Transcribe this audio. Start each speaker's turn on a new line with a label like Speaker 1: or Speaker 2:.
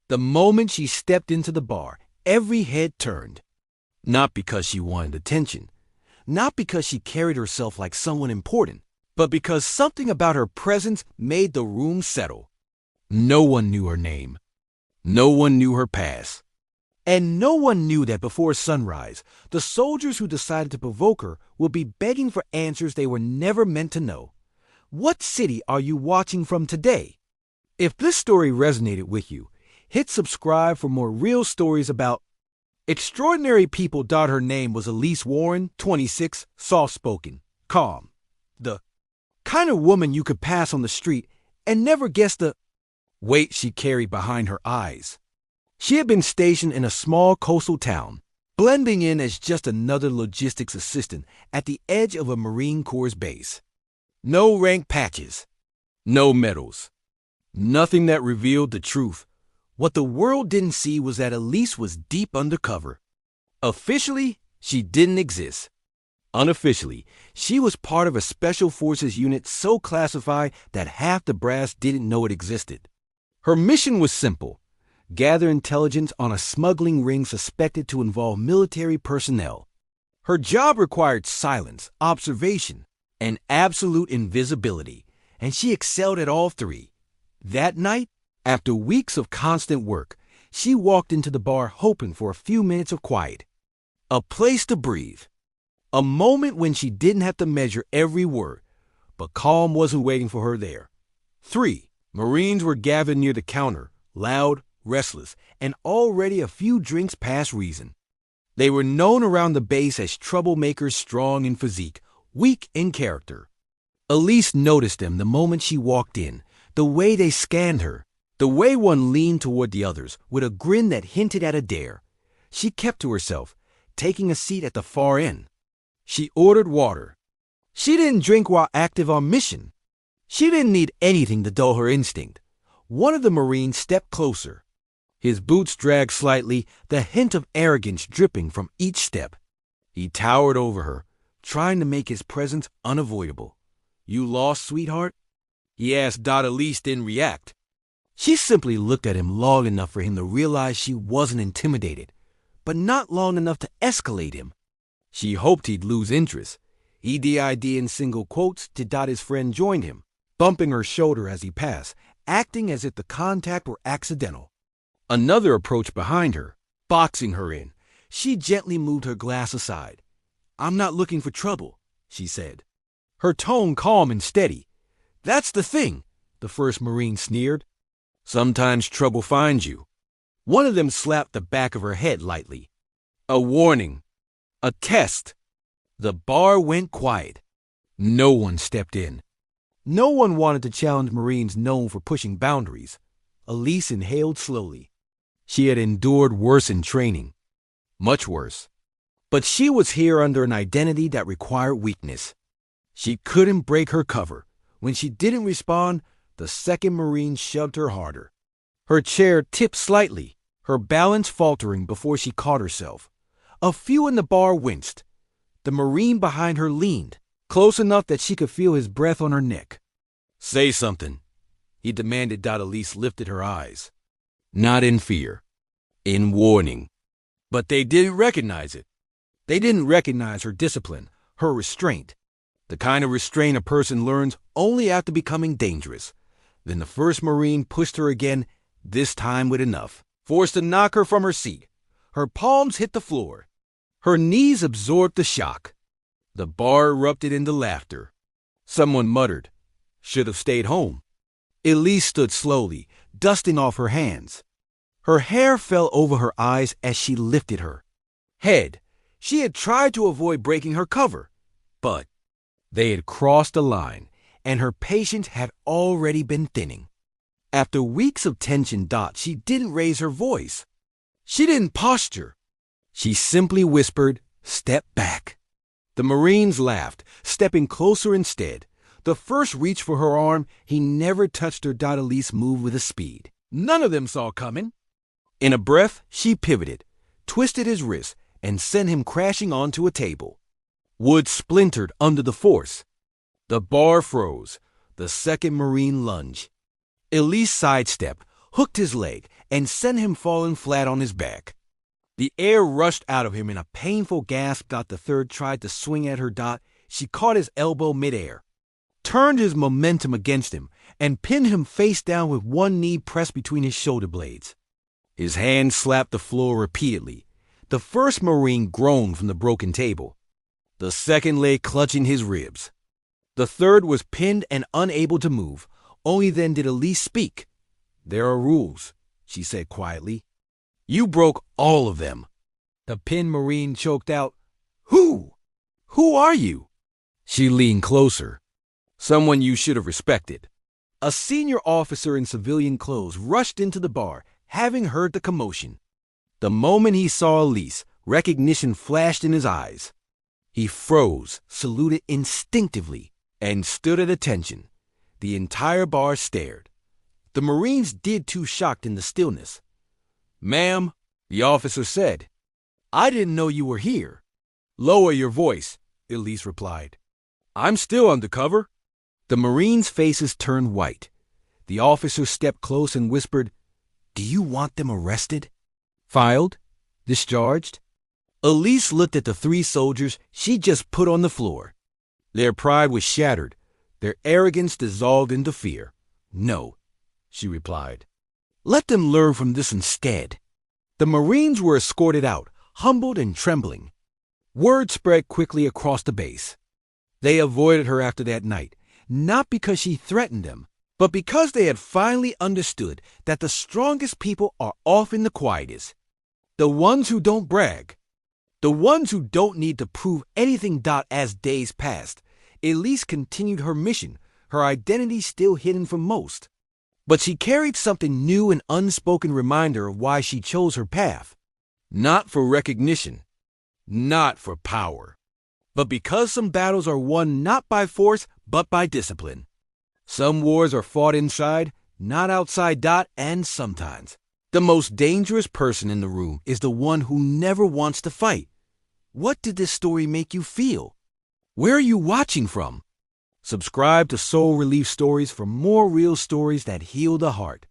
Speaker 1: The moment she stepped into the bar, every head turned. Not because she wanted attention, not because she carried herself like someone important, but because something about her presence made the room settle. No one knew her name. No one knew her past. And no one knew that before sunrise, the soldiers who decided to provoke her would be begging for answers they were never meant to know. What city are you watching from today? If this story resonated with you, hit subscribe for more real stories about extraordinary people. Her name was Elise Warren, 26, soft-spoken, calm. The kind of woman you could pass on the street and never guess the weight she carried behind her eyes. She had been stationed in a small coastal town, blending in as just another logistics assistant at the edge of a Marine Corps base. No rank patches, no medals, nothing that revealed the truth. What the world didn't see was that Elise was deep undercover. Officially, she didn't exist. Unofficially, she was part of a special forces unit so classified that half the brass didn't know it existed. Her mission was simple: gather intelligence on a smuggling ring suspected to involve military personnel. Her job required silence, observation, and absolute invisibility, and she excelled at all three. That night, after weeks of constant work, she walked into the bar hoping for a few minutes of quiet. A place to breathe. A moment when she didn't have to measure every word, but calm wasn't waiting for her there. 3 Marines were gathered near the counter, loud, restless, and already a few drinks past reason. They were known around the base as troublemakers, strong in physique, weak in character. Elise noticed them the moment she walked in, the way they scanned her, the way one leaned toward the others with a grin that hinted at a dare. She kept to herself, taking a seat at the far end. She ordered water. She didn't drink while active on mission. She didn't need anything to dull her instinct. One of the Marines stepped closer. His boots dragged slightly, the hint of arrogance dripping from each step. He towered over her, trying to make his presence unavoidable. "You lost, sweetheart?" he asked. Elise didn't react. She simply looked at him long enough for him to realize she wasn't intimidated, but not long enough to escalate him. She hoped he'd lose interest. He did in single quotes till his friend joined him, bumping her shoulder as he passed, acting as if the contact were accidental. Another approached behind her, boxing her in. She gently moved her glass aside. "I'm not looking for trouble," she said, her tone calm and steady. "That's the thing," the first Marine sneered. "Sometimes trouble finds you." One of them slapped the back of her head lightly. "A warning. A test." The bar went quiet. No one stepped in. No one wanted to challenge Marines known for pushing boundaries. Elise inhaled slowly. She had endured worse in training. Much worse. But she was here under an identity that required weakness. She couldn't break her cover. When she didn't respond, the second Marine shoved her harder. Her chair tipped slightly, her balance faltering before she caught herself. A few in the bar winced. The Marine behind her leaned, close enough that she could feel his breath on her neck. "Say something," he demanded. Elise lifted her eyes. Not in fear, in warning. But they didn't recognize it. They didn't recognize her discipline, her restraint. The kind of restraint a person learns only after becoming dangerous. Then the first Marine pushed her again, this time with enough, forced to knock her from her seat. Her palms hit the floor. Her knees absorbed the shock. The bar erupted into laughter. Someone muttered, "Should have stayed home." Elise stood slowly, dusting off her hands. Her hair fell over her eyes as she lifted her head. She had tried to avoid breaking her cover, but they had crossed the line, and her patience had already been thinning. After weeks of tension, she didn't raise her voice. She didn't posture. She simply whispered, "Step back." The Marines laughed, stepping closer instead. The first reached for her arm. He never touched her. Elise moved with a speed none of them saw coming. In a breath, she pivoted, twisted his wrist, and sent him crashing onto a table. Wood splintered under the force. The bar froze. The second Marine lunged. Elise sidestepped, hooked his leg, and sent him falling flat on his back. The air rushed out of him in a painful gasp. The third tried to swing at her. She caught his elbow midair, turned his momentum against him, and pinned him face down with one knee pressed between his shoulder blades. His hand slapped the floor repeatedly. The first Marine groaned from the broken table. The second lay clutching his ribs. The third was pinned and unable to move. Only then did Elise speak. "There are rules," she said quietly. "You broke all of them." The pinned Marine choked out, "Who? Who are you?" She leaned closer. "Someone you should have respected." A senior officer in civilian clothes rushed into the bar, having heard the commotion. The moment he saw Elise, recognition flashed in his eyes. He froze, saluted instinctively, and stood at attention. The entire bar stared. The Marines did too, shocked in the stillness. "Ma'am," the officer said, "I didn't know you were here." "Lower your voice," Elise replied. "I'm still undercover." The Marines' faces turned white. The officer stepped close and whispered, "Do you want them arrested? Filed? Discharged?" Elise looked at the three soldiers she just put on the floor. Their pride was shattered. Their arrogance dissolved into fear. "No," she replied. "Let them learn from this instead." The Marines were escorted out, humbled and trembling. Word spread quickly across the base. They avoided her after that night, not because she threatened them, but because they had finally understood that the strongest people are often the quietest. The ones who don't brag. The ones who don't need to prove anything. As days passed, Elise continued her mission, her identity still hidden from most. But she carried something new, an unspoken reminder of why she chose her path. Not for recognition, not for power, but because some battles are won not by force, but by discipline. Some wars are fought inside, not outside. And sometimes, the most dangerous person in the room is the one who never wants to fight. What did this story make you feel? Where are you watching from? Subscribe to Soul Relief Stories for more real stories that heal the heart.